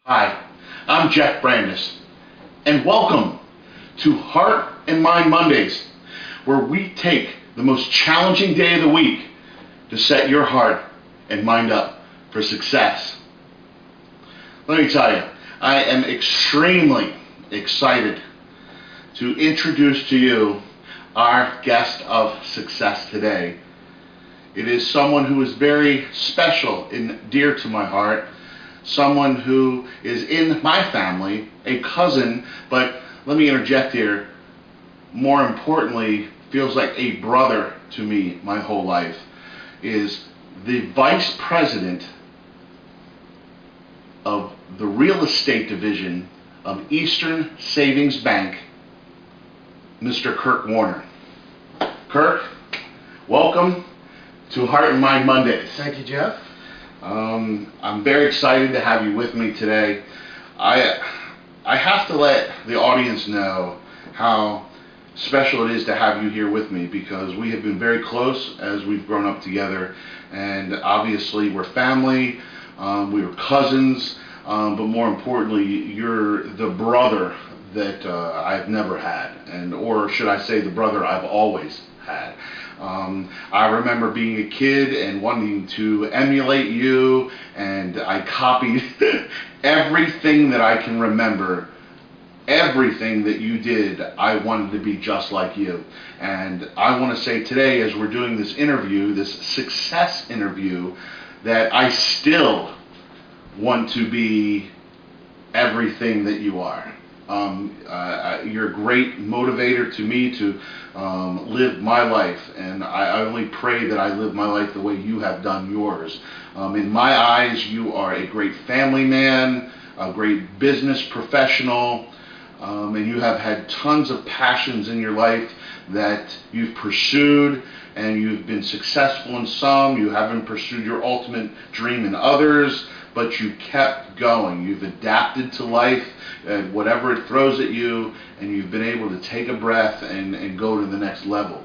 Hi, I'm Jeff Brandis, and welcome to Heart and Mind Mondays, where we take the most challenging day of the week to set your heart and mind up for success. Let me tell you, I am extremely excited to introduce to you our guest of success today. It is someone who is very special and dear to my heart, someone who is in my family, a cousin, but let me interject here, more importantly, feels like a brother to me my whole life, is the vice president of the real estate division of Eastern Savings Bank, Mr. Kirk Warner. Kirk, welcome to Heart and Mind Mondays. Thank you, Jeff. I'm very excited to have you with me today. I have to let the audience know how special it is to have you here with me, because we have been very close as we've grown up together, and obviously we're family, we were cousins, but more importantly, you're the brother that I've never had, or should I say the brother I've always had. I remember being a kid and wanting to emulate you, and I copied everything that I can remember. Everything that you did, I wanted to be just like you. And I want to say today, as we're doing this interview, this success interview, that I still want to be everything that you are. You're a great motivator to me to live my life, and I only pray that I live my life the way you have done yours. In my eyes, you are a great family man, a great business professional, and you have had tons of passions in your life that you've pursued, and you've been successful in some. You haven't pursued your ultimate dream in others, but you kept going. You've adapted to life, whatever it throws at you, and you've been able to take a breath and go to the next level.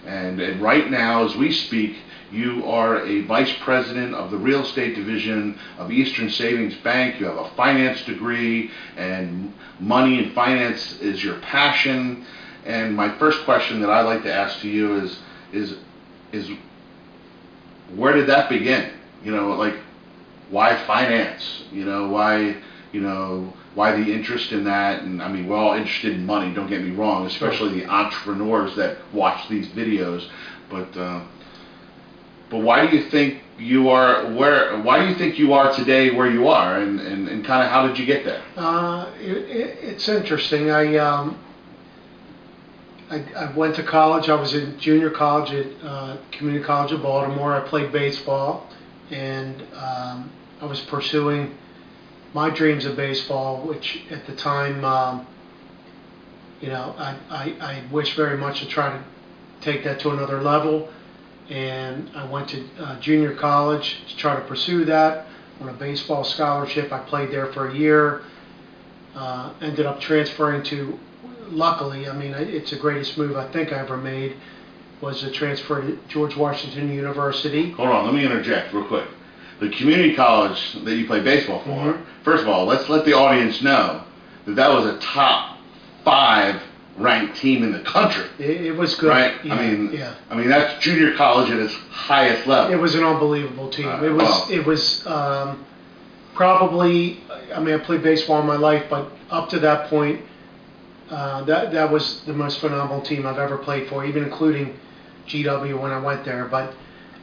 And right now, as we speak, you are a vice president of the real estate division of Eastern Savings Bank. You have a finance degree, and money and finance is your passion. And my first question that I'd like to ask to you is where did that begin? Why finance? Why the interest in that? And I mean, we're all interested in money, don't get me wrong, especially the entrepreneurs that watch these videos. But why do you think you are why do you think you are today where you are, and kind of how did you get there? It's interesting. I went to college. I was in junior college at Community College of Baltimore. I played baseball, and I was pursuing my dreams of baseball, which at the time, I wished very much to try to take that to another level. And I went to junior college to try to pursue that on a baseball scholarship. I played there for a year, ended up transferring to, luckily, it's the greatest move I think I ever made, was to transfer to George Washington University. Hold on, let me interject real quick. The community college that you play baseball for, first of all, let's let the audience know that was a top 5 ranked team in the country. It was good. Right? Yeah, I mean that's junior college at its highest level. It was an unbelievable team. It was probably, I played baseball in my life, but up to that point, that was the most phenomenal team I've ever played for, even including GW when I went there. But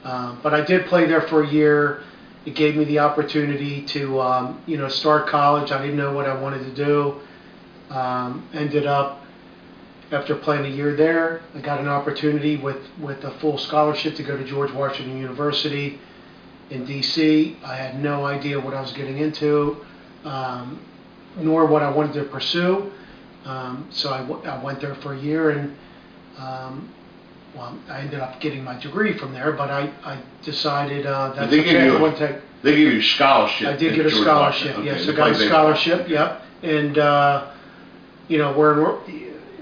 I did play there for a year. It gave me the opportunity to start college. I didn't know what I wanted to do. Ended up, after playing a year there, I got an opportunity with a full scholarship to go to George Washington University in D.C. I had no idea what I was getting into, nor what I wanted to pursue. So I went there for a year, and I ended up getting my degree from there. But I decided that's okay. I want to. They give you a scholarship. I did get a scholarship. Okay, yes, I got a scholarship. Yep, and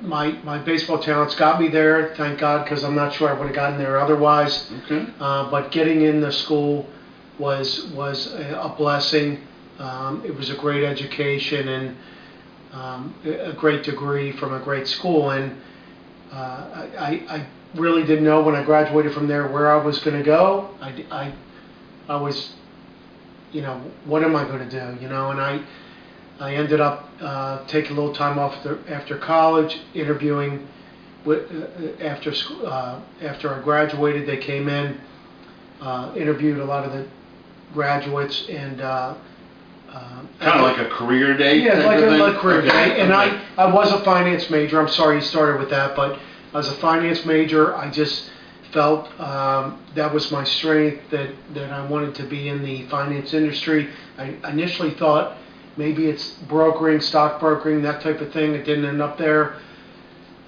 my baseball talents got me there, thank God, because I'm not sure I would have gotten there otherwise. Okay. But getting in the school was a blessing. It was a great education and a great degree from a great school. And I really didn't know when I graduated from there where I was going to go. I was, what am I going to do? And I ended up taking a little time off after college, interviewing after school. After I graduated, they came in, interviewed a lot of the graduates, and kind of like a career day. Yeah, like a career day. And okay. I was a finance major. I'm sorry you started with that, but I was a finance major. I just felt that was my strength, that I wanted to be in the finance industry. I initially thought maybe it's brokering, stock brokering, that type of thing. It didn't end up there.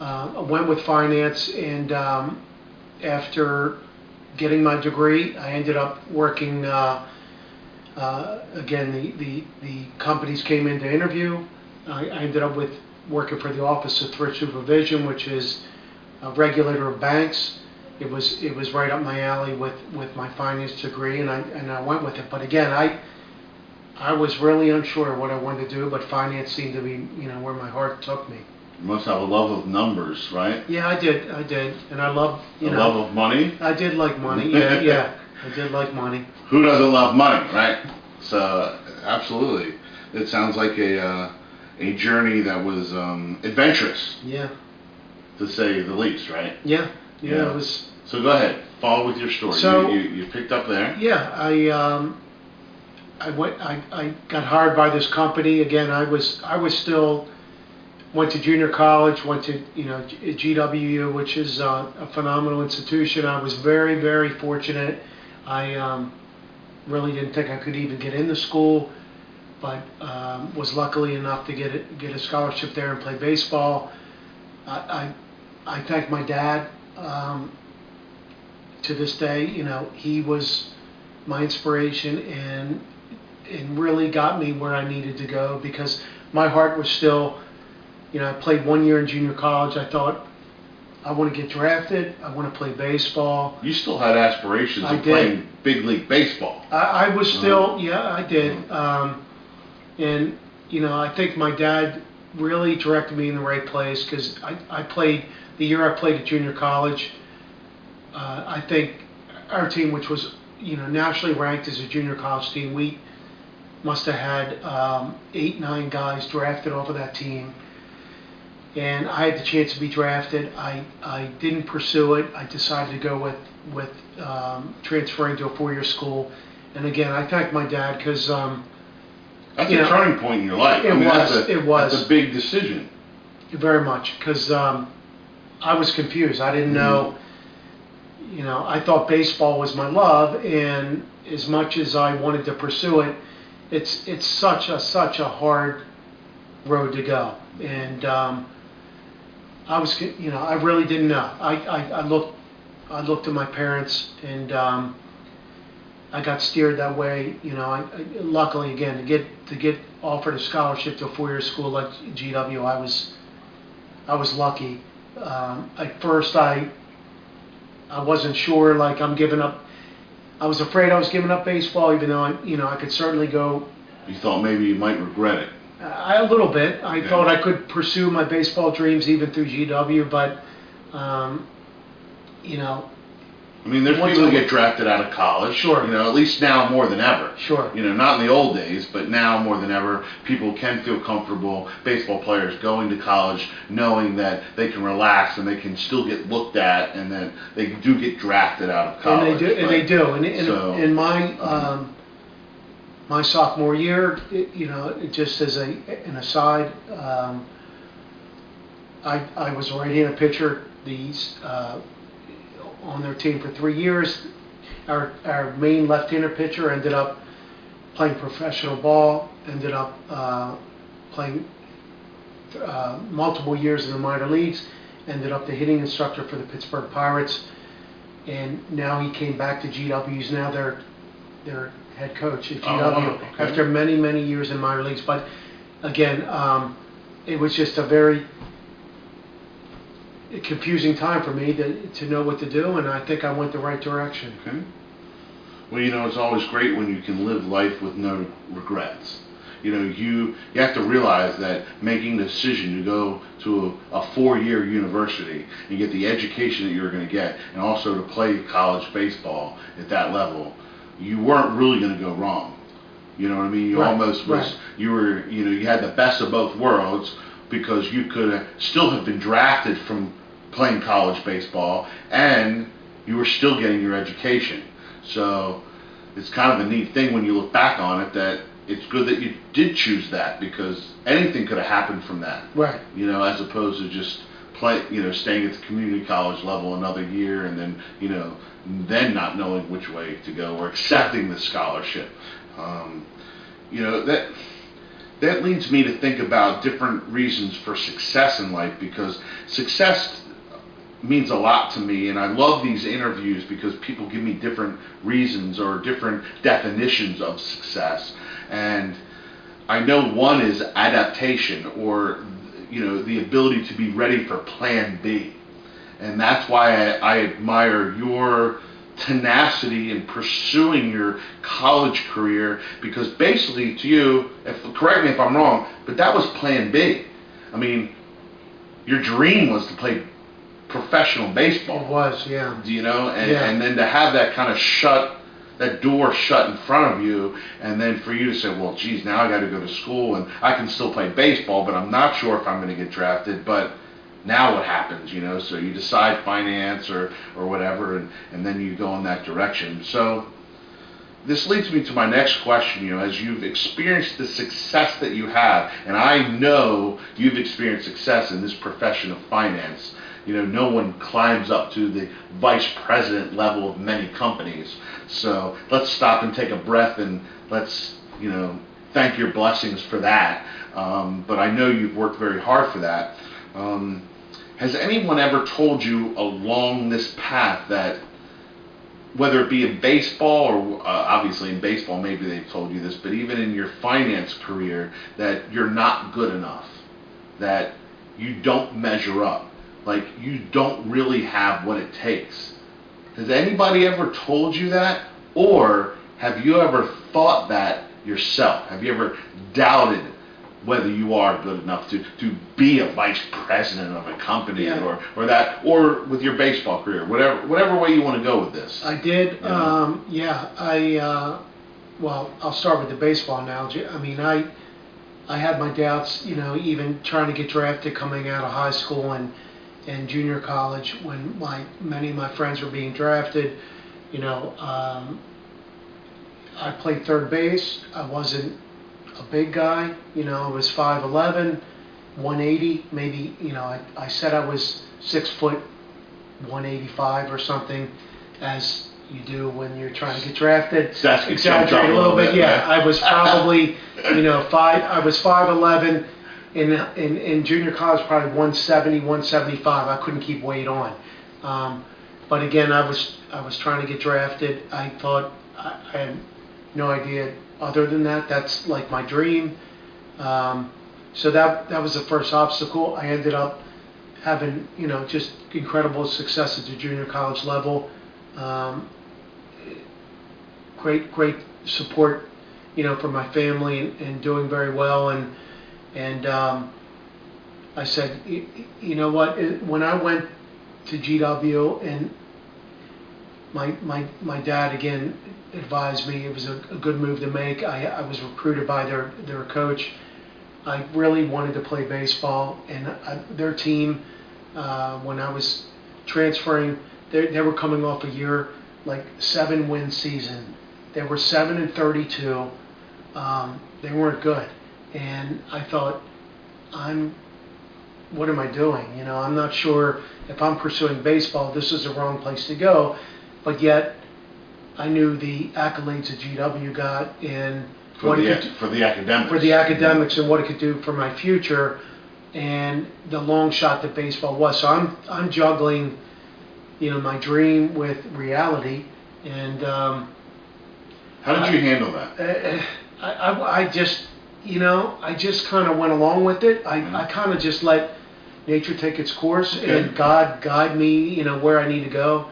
I went with finance, and after getting my degree, I ended up working, again, the companies came in to interview. I ended up working for the Office of Thrift Supervision, which is a regulator of banks. It was right up my alley with my finance degree, and I went with it. But again, I was really unsure what I wanted to do, but finance seemed to be where my heart took me. You must have a love of numbers, right? Yeah, I did, and I love love of money. I did like money. Yeah, I did like money. Who doesn't love money, right? So absolutely, it sounds like a journey that was adventurous. Yeah. To say the least, right? Yeah. It was. So go ahead, follow with your story. So you picked up there. Yeah, I got hired by this company. Again, I was still went to junior college, went to GWU, which is a phenomenal institution. I was very, very fortunate. I really didn't think I could even get into school, but was luckily enough to get a scholarship there and play baseball. I thank my dad. To this day, he was my inspiration and really got me where I needed to go, because my heart was still, I played 1 year in junior college. I thought, I want to get drafted. I want to play baseball. You still had aspirations of playing big league baseball. I was still, I did. And, I think my dad really directed me in the right place, because I played, the year I played at junior college, I think our team, which was nationally ranked as a junior college team, we must have had 8-9 guys drafted off of that team, and I had the chance to be drafted. I didn't pursue it. I decided to go with transferring to a 4-year school, and again, I thank my dad, because that's a turning point in your life. It was. That's a big decision. Very much, because I was confused. I didn't know. I thought baseball was my love, and as much as I wanted to pursue it, it's such a hard road to go. And I was, I really didn't know. I looked at my parents, and I got steered that way. Luckily, again, to get offered a scholarship to a 4-year school like GW, I was lucky. At first, I wasn't sure, like I'm giving up. I was afraid I was giving up baseball, even though I could certainly go. You thought maybe you might regret it. A little bit. I thought I could pursue my baseball dreams even through GW, but I mean, there's people who get drafted out of college. Sure. At least now more than ever. Sure. Not in the old days, but now more than ever, people can feel comfortable, baseball players going to college, knowing that they can relax and they can still get looked at, and that they do get drafted out of college. And they do. In my my sophomore year, just as an aside, I was a right-handed pitcher. On their team for 3 years. Our main left-hander pitcher ended up playing professional ball, ended up playing multiple years in the minor leagues, ended up the hitting instructor for the Pittsburgh Pirates, and now he came back to GW. He's now their head coach at GW. Wow. Okay. After many, many years in minor leagues. But again, it was just a very confusing time for me to know what to do, and I think I went the right direction. Okay. Well, it's always great when you can live life with no regrets. You have to realize that making the decision to go to a 4-year university and get the education that you're going to get, and also to play college baseball at that level, you weren't really going to go wrong. You know what I mean? You almost was. You were. You had the best of both worlds, because you could still have been drafted from playing college baseball, and you were still getting your education. So it's kind of a neat thing when you look back on it, that it's good that you did choose that, because anything could have happened from that. Right. As opposed to just staying at the community college level another year, and then, then not knowing which way to go, or accepting the scholarship. That leads me to think about different reasons for success in life, because success means a lot to me, and I love these interviews because people give me different reasons or different definitions of success. And I know one is adaptation, or the ability to be ready for plan B. And that's why I admire your tenacity in pursuing your college career, because basically, to you, correct me if I'm wrong, but that was plan B. I mean, your dream was to play professional baseball. It was, yeah. And then to have that kind of that door shut in front of you, and then for you to say, well, geez, now I got to go to school, and I can still play baseball, but I'm not sure if I'm going to get drafted, but now what happens, so you decide finance or whatever, and then you go in that direction. So this leads me to my next question. As you've experienced the success that you have, and I know you've experienced success in this profession of finance. No one climbs up to the vice president level of many companies. So let's stop and take a breath, and let's, thank your blessings for that. But I know you've worked very hard for that. Has anyone ever told you along this path that, whether it be in baseball, or obviously in baseball maybe they've told you this, but even in your finance career, that you're not good enough, that you don't measure up, like you don't really have what it takes? Has anybody ever told you that? Or have you ever thought that yourself? Have you ever doubted whether you are good enough to be a vice president of a company, or with your baseball career, whatever way you want to go with this? I did. Well, I'll start with the baseball analogy. I mean, I had my doubts, even trying to get drafted coming out of high school and junior college, when many of my friends were being drafted. I played third base. I wasn't a big guy, I was 5'11", 180, maybe, I said I was 6 foot, 185 or something, as you do when you're trying to get drafted. Exaggerate a little bit, yeah. I was probably, I was 5'11", in junior college, probably 170, 175. I couldn't keep weight on. But again, I was trying to get drafted. I thought, I had no idea. Other than that, that's like my dream. So that was the first obstacle. I ended up having, just incredible success at the junior college level. Great support, from my family, and doing very well. And I said, you know what? When I went to GW, and my dad again advised me it was a good move to make. I was recruited by their coach. I really wanted to play baseball, and their team, when I was transferring, they were coming off a year, like 7-win season. They were 7-32. They weren't good, and I thought, what am I doing? I'm not sure if I'm pursuing baseball. This is the wrong place to go. But yet, I knew the accolades that GW got in for the academics, and what it could do for my future, and the long shot that baseball was. So I'm juggling, my dream with reality. And how did you handle that? I just kind of went along with it. I kind of just let nature take its course, and God guide me, where I need to go.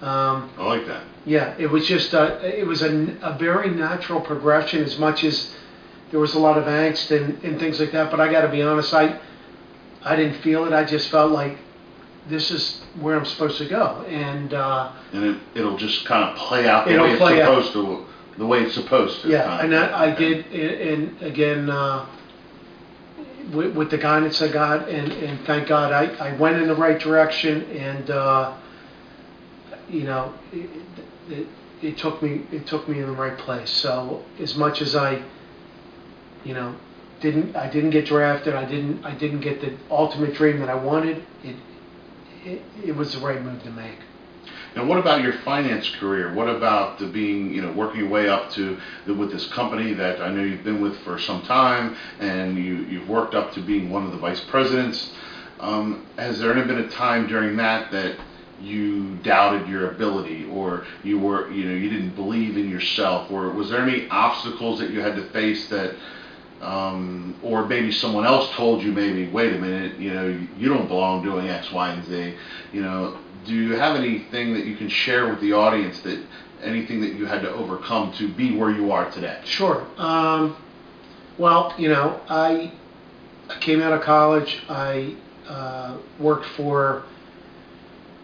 I like that. Yeah, it was just it was a very natural progression. As much as there was a lot of angst and things like that, but I got to be honest, I didn't feel it. I just felt like this is where I'm supposed to go, and it'll just kind of play out the way it's supposed to. The way it's supposed to. Yeah, and I did, and again, with the guidance I got, and thank God I went in the right direction, and you know, it took me in the right place. So as much as I, you know, I didn't get drafted, I didn't get the ultimate dream that I wanted. It was the right move to make. Now, what about your finance career? What about working your way up to with this company that I know you've been with for some time, and you've worked up to being one of the vice presidents? Has there ever been a time during that you doubted your ability, or you didn't believe in yourself, or was there any obstacles that you had to face that? Or maybe someone else told you, wait a minute, you don't belong doing X, Y, and Z. Do you have anything that you can share with the audience, anything that you had to overcome to be where you are today? Sure. Well, I came out of college. I worked for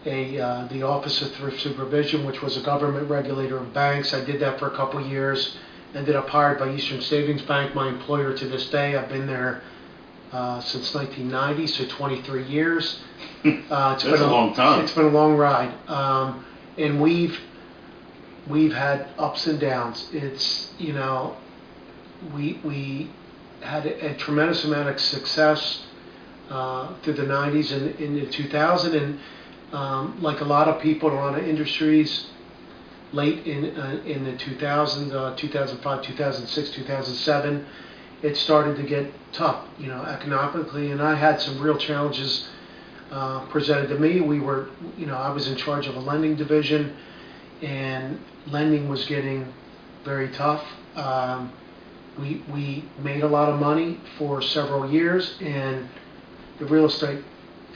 the Office of Thrift Supervision, which was a government regulator of banks. I did that for a couple of years. Ended up hired by Eastern Savings Bank, my employer to this day. I've been there since 1990, so 23 years. That's a long time. It's been a long ride, and we've had ups and downs. It's we had a tremendous amount of success through the 90s and into 2000, and like a lot of people in a lot of industries. Late in the 2000s, 2005, 2006, 2007, it started to get tough, economically, and I had some real challenges presented to me. I was in charge of a lending division, and lending was getting very tough. We made a lot of money for several years, and the real estate.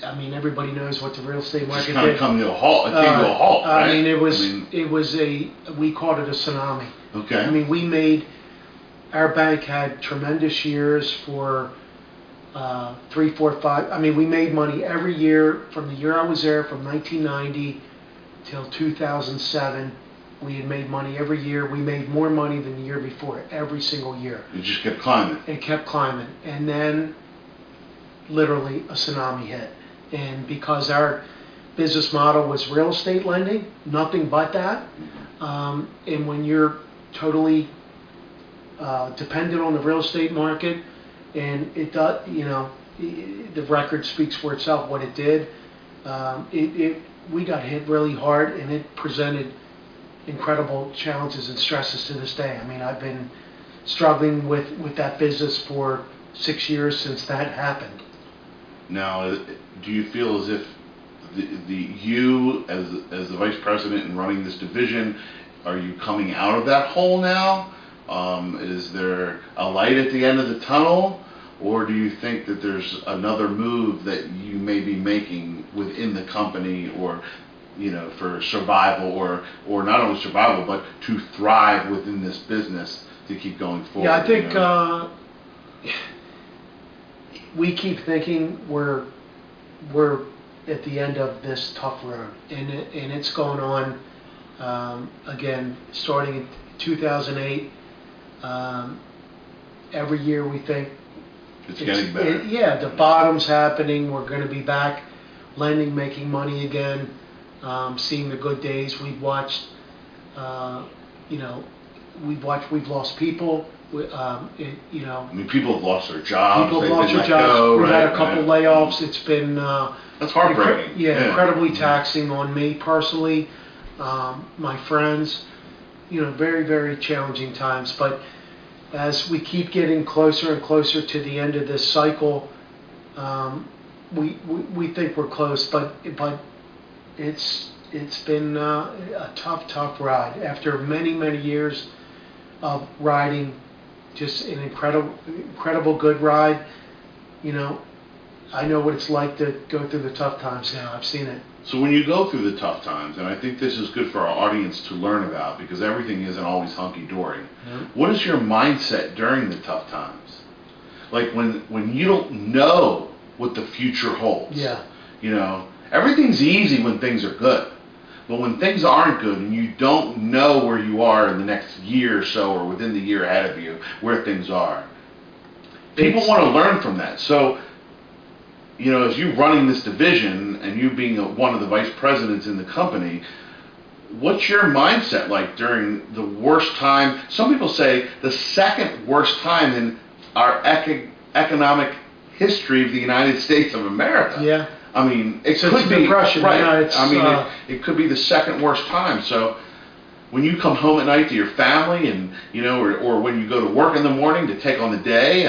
I mean, everybody knows what the real estate market did. It's come to a halt. It came to a halt, right? I mean, we called it a tsunami. Okay. I mean, our bank had tremendous years for 3, 4, 5. I mean, we made money every year from the year I was there, from 1990 till 2007. We had made money every year. We made more money than the year before, every single year. It just kept climbing. It kept climbing. And then, literally, a tsunami hit. And because our business model was real estate lending, nothing but that, and when you're totally dependent on the real estate market, and it does, the record speaks for itself what it did. We got hit really hard, and it presented incredible challenges and stresses to this day. I mean, I've been struggling with that business for 6 years since that happened. Now, do you feel as if you as the vice president and running this division, are you coming out of that hole now? Is there a light at the end of the tunnel, or do you think that there's another move that you may be making within the company, or for survival, or not only survival but to thrive within this business to keep going forward? Yeah, I think. We keep thinking we're at the end of this tough road, and it's going on again, starting in 2008. Every year we think it's getting better. The bottom's happening. We're going to be back lending, making money again, seeing the good days. We've watched, we've lost people. I mean, people have lost their jobs. People have lost their jobs. We've had a couple layoffs. It's been that's heartbreaking. Incredibly taxing on me personally, my friends. Very, very challenging times. But as we keep getting closer and closer to the end of this cycle, we think we're close. But it's been a tough ride. After many years of riding. Just an incredible good ride. I know what it's like to go through the tough times now. I've seen it. So when you go through the tough times, and I think this is good for our audience to learn about because everything isn't always hunky-dory, what is your mindset during the tough times? Like when you don't know what the future holds. Yeah. You know, everything's easy when things are good. But when things aren't good and you don't know where you are in the next year or so or within the year ahead of you, where things are, people want to learn from that. So, you know, as you running this division and you being one of the vice presidents in the company, what's your mindset like during the worst time? Some people say the second worst time in our economic history of the United States of America. Yeah. I mean, it Since could the be Depression, right. yeah, I mean, it could be the second worst time. So, when you come home at night to your family, and you know, or when you go to work in the morning to take on the day,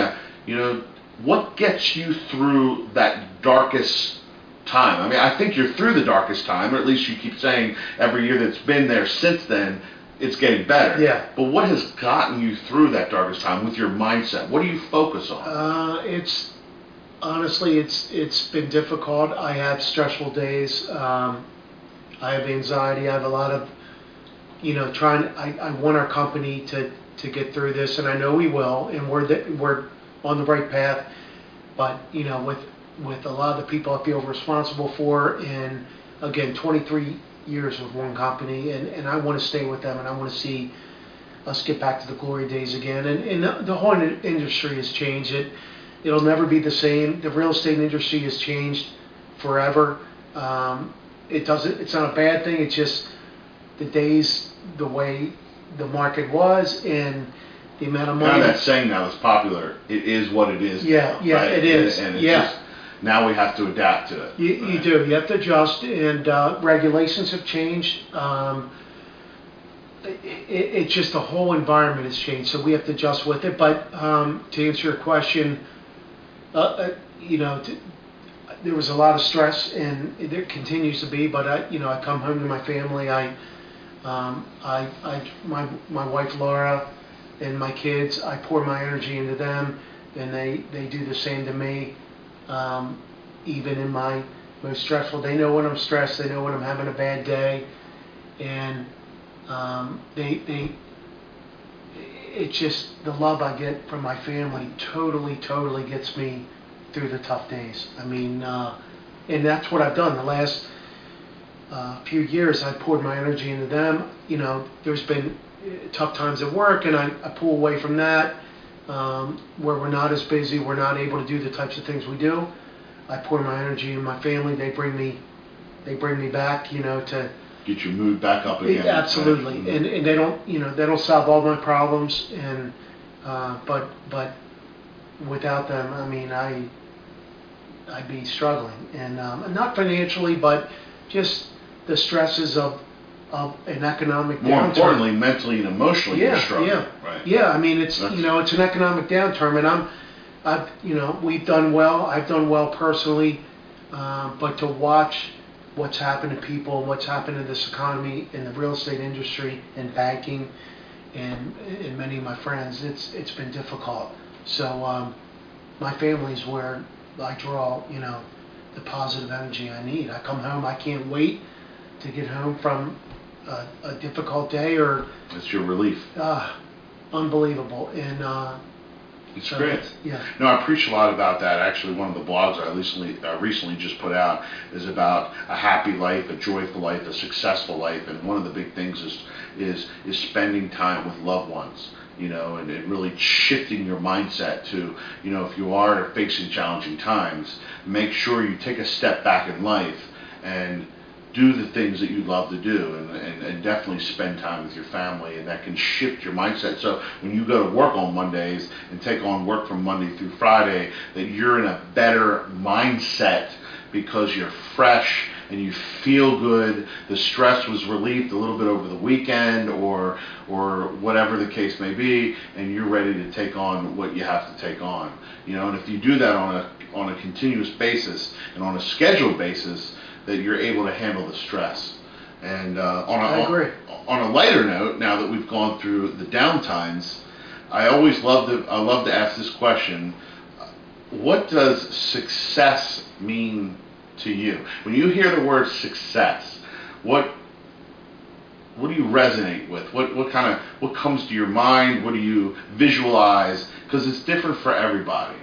you know, what gets you through that darkest time? I mean, I think you're through the darkest time, or at least you keep saying every year that's been there since then, it's getting better. Yeah. But what has gotten you through that darkest time with your mindset? What do you focus on? Honestly, it's been difficult. I have stressful days. I have anxiety. I have a lot of, you know, I want our company to get through this, and I know we will, and we're on the right path. But you know, with a lot of the people I feel responsible for, and again, 23 years with one company, and I want to stay with them, and I want to see us get back to the glory days again. And the whole industry has changed. It'll never be the same. The real estate industry has changed forever. It's not a bad thing. It's just the days, the way the market was, and the amount of money. Kind of that saying now that's popular. It is what it is. Yeah, now, yeah, right? it is. And it's yeah. just, now we have to adapt to it. You do. You have to adjust, and regulations have changed. It's just the whole environment has changed, so we have to adjust with it. But to answer your question, you know, there was a lot of stress, and there continues to be. But I come home to my family. My wife Laura and my kids. I pour my energy into them, and they do the same to me. Even in my most stressful, they know when I'm stressed. They know when I'm having a bad day, and it's just the love I get from my family totally gets me through the tough days. I mean, and that's what I've done the last few years. I poured my energy into them. You know, there's been tough times at work, and I pull away from that where we're not as busy, we're not able to do the types of things we do. I pour my energy in my family. They bring me back. You know, to get your mood back up again. Absolutely, right? and they don't solve all my problems, and but without them, I mean, I'd be struggling, and not financially, but just the stresses of an economic downturn. More importantly, mentally and emotionally, you're struggling. Yeah, right. Yeah. I mean, it's it's an economic downturn, and we've done well. I've done well personally, but to watch what's happened to people, what's happened to this economy, in the real estate industry, and banking, and many of my friends, it's been difficult. So my family's where I draw, the positive energy I need. I come home, I can't wait to get home from a difficult day, or it's your relief. Unbelievable, and it's so great. Yeah. No, I preach a lot about that. Actually, one of the blogs I recently just put out is about a happy life, a joyful life, a successful life, and one of the big things is spending time with loved ones. And really shifting your mindset to, if you are facing challenging times, make sure you take a step back in life and do the things that you love to do, and definitely spend time with your family, and that can shift your mindset. So when you go to work on Mondays and take on work from Monday through Friday, that you're in a better mindset because you're fresh and you feel good. The stress was relieved a little bit over the weekend, or whatever the case may be, and you're ready to take on what you have to take on. And if you do that on a continuous basis and on a scheduled basis, that you're able to handle the stress. And I agree. On a lighter note, now that we've gone through the downtimes, I love to ask this question: what does success mean to you? When you hear the word success, what do you resonate with? What comes to your mind? What do you visualize? Because it's different for everybody,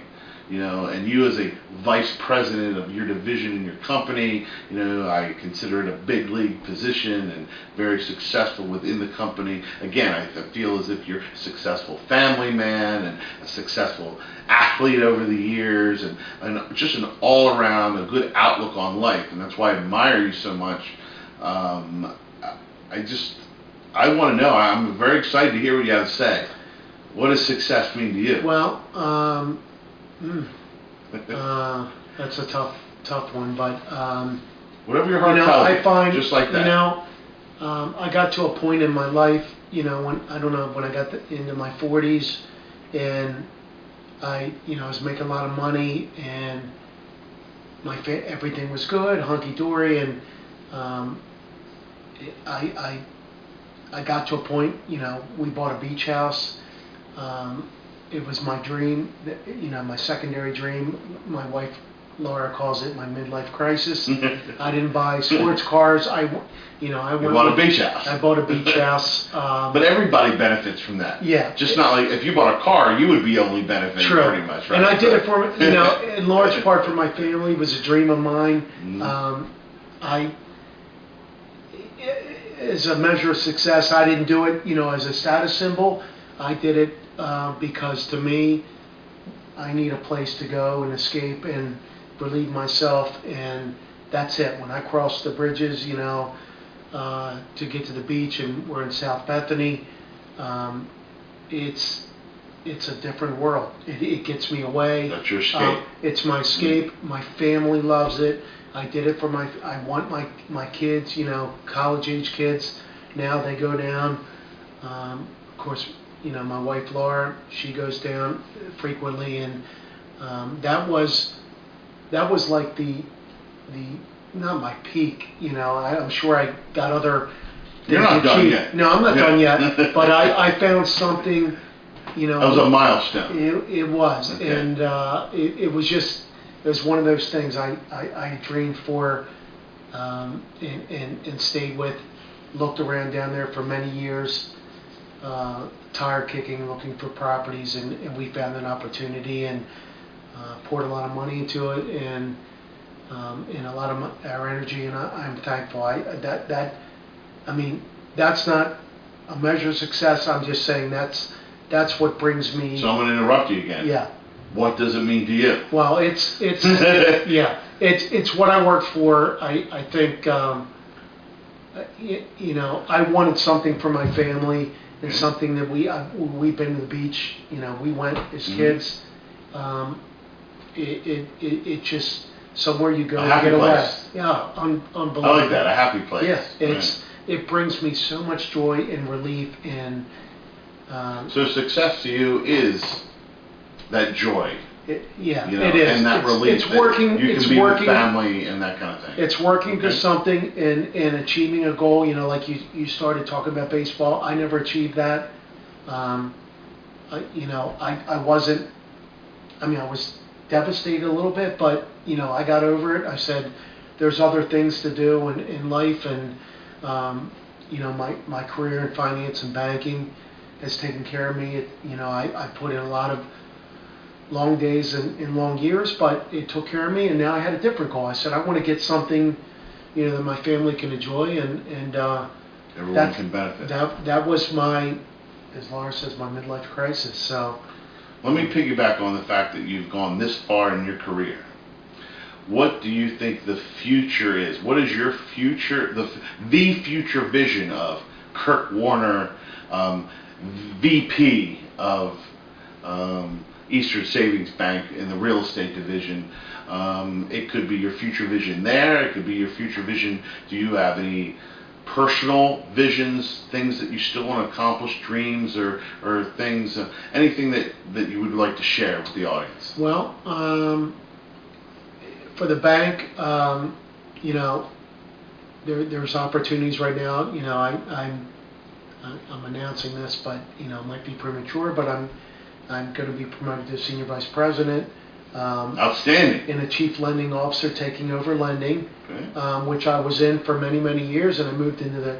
you know. And you, as a vice president of your division in your company, you know, I consider it a big league position and very successful within the company. Again, I feel as if you're a successful family man and a successful athlete over the years, and just an all-around, a good outlook on life. And that's why I admire you so much. I want to know. I'm very excited to hear what you have to say. What does success mean to you? Well, that's a tough one, but whatever your heart tells you. I find, just like that. You know, I got to a point in my life, you know, when I got into my 40s, and I was making a lot of money, and everything was good, hunky dory, and I got to a point, you know, we bought a beach house. It was my dream, you know, my secondary dream. My wife, Laura, calls it my midlife crisis. I didn't buy sports cars. You bought a beach house. I bought a beach house. But everybody benefits from that. Yeah. Just not like if you bought a car, you would be only benefiting pretty much, right? And I did it for, you know, in large part for my family. It was a dream of mine. As a measure of success, I didn't do it, you know, as a status symbol. I did it because, to me, I need a place to go and escape and relieve myself, and that's it. When I cross the bridges, you know, to get to the beach, and we're in South Bethany, it's a different world. It gets me away. That's your escape. It's my escape. My family loves it. I did it for I want my kids, you know, college-age kids. Now they go down. Of course, you know, my wife Laura, she goes down frequently, and that was like the not my peak. You know, I'm sure I got other things. You're not done yet. No, I'm not done yet. But I found something. You know, that was a milestone. It was, okay. And it was just. It was one of those things I dreamed for, and stayed with. Looked around down there for many years, tire kicking, looking for properties, and we found an opportunity, and poured a lot of money into it, and a lot of our energy, and I'm thankful. I mean, that's not a measure of success. I'm just saying that's what brings me. So I'm going to interrupt you again. Yeah. What does it mean to you? Well, it's yeah, it's what I worked for. I think you know, I wanted something for my family, and something that we've been to the beach. You know, we went as kids. It just somewhere you go to get away. Yeah, unbelievable. I like that, a happy place. Yeah, it brings me so much joy and relief, and so success to you is that joy. Yeah, you know, it is. And that relief. It's working. You it's can be working, with family and that kind of thing. It's working to something and achieving a goal. You know, like you started talking about baseball. I never achieved that. You know, I wasn't. I mean, I was devastated a little bit, but you know, I got over it. I said, there's other things to do in life, and you know, my career in finance and banking has taken care of me. You know, I put in a lot of long days and long years, but it took care of me, and now I had a different goal. I said, I want to get something, you know, that my family can enjoy, and everyone can benefit. That was my, as Laura says, my midlife crisis. So let me piggyback on the fact that you've gone this far in your career. What do you think the future is? What is your future, the future vision of Kirk Warner, VP of Eastern Savings Bank in the real estate division? It could be your future vision there. It could be your future vision. Do you have any personal visions, things that you still want to accomplish, dreams or things, anything that you would like to share with the audience? Well, for the bank, you know, there's opportunities right now. You know, I'm announcing this, but you know, it might be premature, but I'm going to be promoted to senior vice president. Outstanding. And a chief lending officer taking over lending, Okay. which I was in for many, many years, and I moved into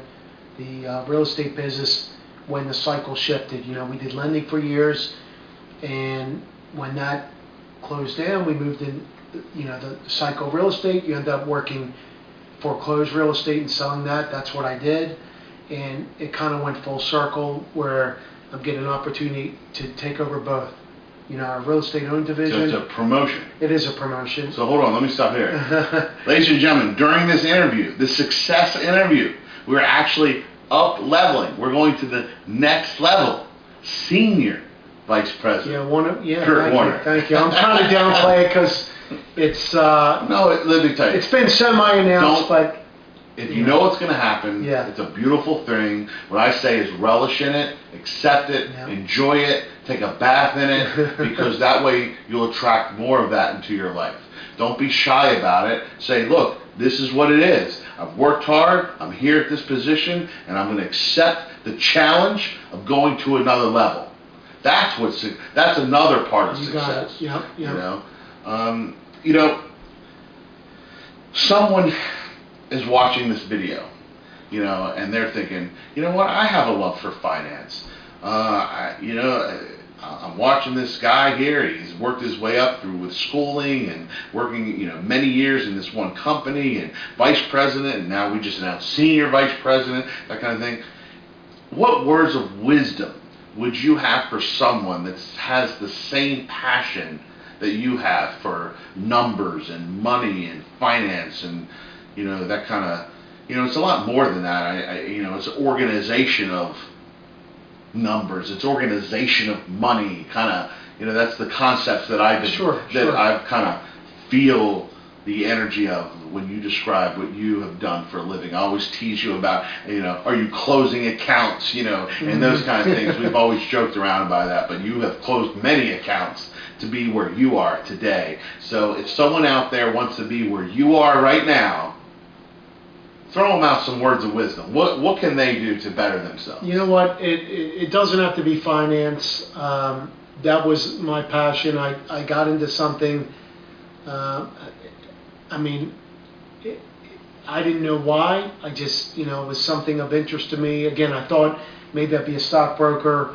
the real estate business when the cycle shifted. We did lending for years, and when that closed down, we moved in, the cycle real estate. You end up working foreclosed real estate and selling that. That's what I did, and it kind of went full circle where I'm getting an opportunity to take over both. Our real estate owned division. So it's a promotion. It is a promotion. So hold on, let me stop here. Ladies and gentlemen, during this interview, the success interview, we're actually up leveling. We're going to the next level. Senior Vice President. Kirk Warner. Thank you. I'm trying to downplay it because it's no, let me tell you. It's been semi-announced, but if you know what's going to happen, yeah. It's a beautiful thing. What I say is relish in it, accept it, enjoy it, take a bath in it, because that way you'll attract more of that into your life. Don't be shy about it. Say, look, this is what it is. I've worked hard, I'm here at this position, and I'm going to accept the challenge of going to another level. That's another part of success. You got it. Yep. Someone is watching this video, and they're thinking, you know what, I have a love for finance. I'm watching this guy here. He's worked his way up through with schooling and working, many years in this one company and vice president, and now we just announced senior vice president, that kind of thing. What words of wisdom would you have for someone that has the same passion that you have for numbers and money and finance and that kind of, it's a lot more than that. It's organization of numbers. It's organization of money. Kind of, that's the concepts that I've kind of feel the energy of when you describe what you have done for a living. I always tease you about, are you closing accounts, and those kind of things. We've always joked around about that, but you have closed many accounts to be where you are today. So if someone out there wants to be where you are right now, throw them out some words of wisdom. What can they do to better themselves? You know what? It doesn't have to be finance. That was my passion. I got into something. I didn't know why. I just, it was something of interest to me. Again, I thought maybe I'd be a stockbroker.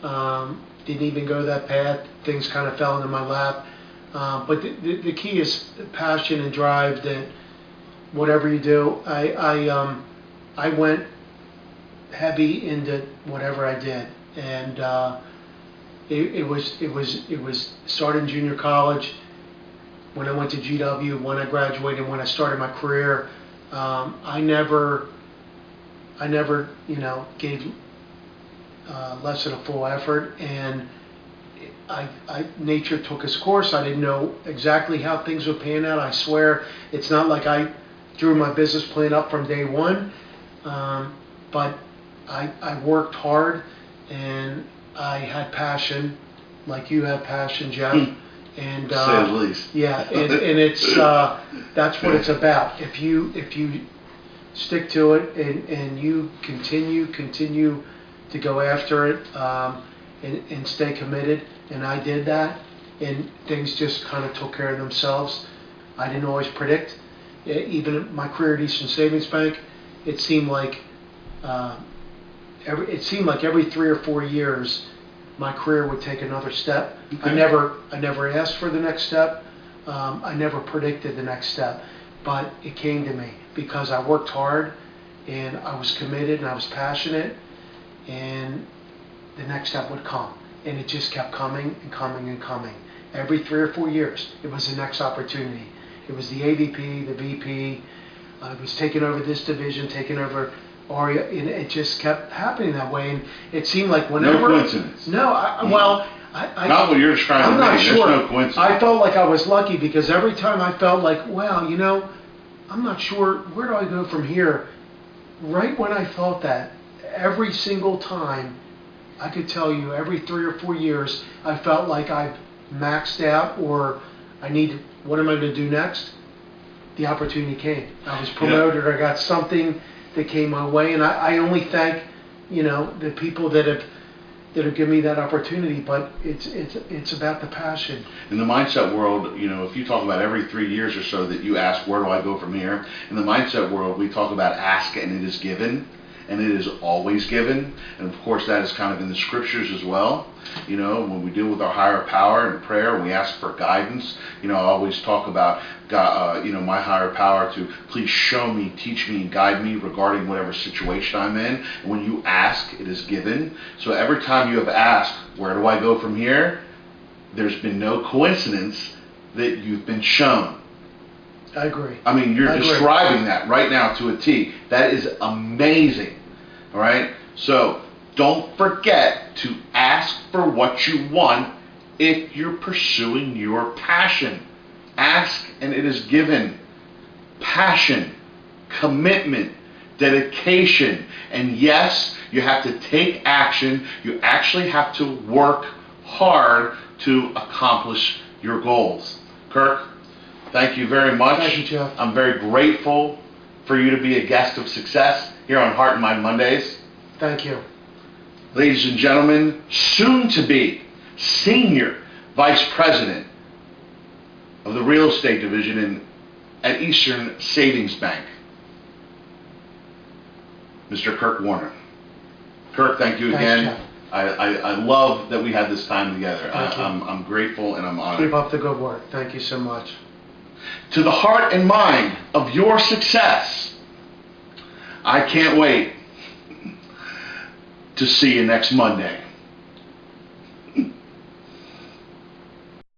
Didn't even go that path. Things kind of fell into my lap. But the key is passion and drive. That whatever you do, I went heavy into whatever I did, and it was started in junior college. When I went to GW, when I graduated, when I started my career, I never gave less than a full effort, and nature took its course. I didn't know exactly how things would pan out. I swear, it's not like I drew my business plan up from day one, but I worked hard, and I had passion, like you have passion, Jeff. And say the least. Yeah, and it's that's what it's about. If you stick to it and you continue to go after it and stay committed, and I did that, and things just kind of took care of themselves. I didn't always predict. Even in my career at Eastern Savings Bank, it seemed like every 3 or 4 years my career would take another step. Okay. I never asked for the next step. I never predicted the next step, but it came to me because I worked hard and I was committed and I was passionate, and the next step would come, and it just kept coming and coming and coming. Every 3 or 4 years, it was the next opportunity. It was the AVP, the VP. I was taking over this division, taking over Aria, and it just kept happening that way. And it seemed like whenever. No coincidence. No, I not what you're describing. I'm not sure. There's no coincidence. I felt like I was lucky because every time I felt like, well, I'm not sure, where do I go from here? Right when I thought that, every single time, I could tell you, every 3 or 4 years, I felt like I've maxed out, or what am I going to do next? The opportunity came. I was promoted, or I got something that came my way, and I only thank, the people that have, that'll give me that opportunity, but it's about the passion. In the mindset world, if you talk about every 3 years or so that you ask, where do I go from here? In the mindset world, we talk about ask and it is given, and it is always given. And of course, that is kind of in the scriptures as well. When we deal with our higher power in prayer, we ask for guidance. I always talk about God, my higher power to please show me, teach me, and guide me regarding whatever situation I'm in. And when you ask, it is given. So every time you have asked, where do I go from here? There's been no coincidence that you've been shown. I agree. I mean, you're describing that right now to a T. That is amazing. All right? So don't forget to ask for what you want if you're pursuing your passion. Ask and it is given. Passion, commitment, dedication, and yes, you have to take action. You actually have to work hard to accomplish your goals. Kirk, thank you very much. Thank you, Jeff. I'm very grateful for you to be a guest of success here on Heart and Mind Mondays. Thank you. Ladies and gentlemen, soon to be Senior Vice President of the Real Estate Division at Eastern Savings Bank, Mr. Kirk Warner. Kirk, thank you again. Thanks, Jeff. I love that we had this time together. Thank you. I'm grateful and I'm honored. Keep up the good work. Thank you so much. To the heart and mind of your success, I can't wait to see you next Monday.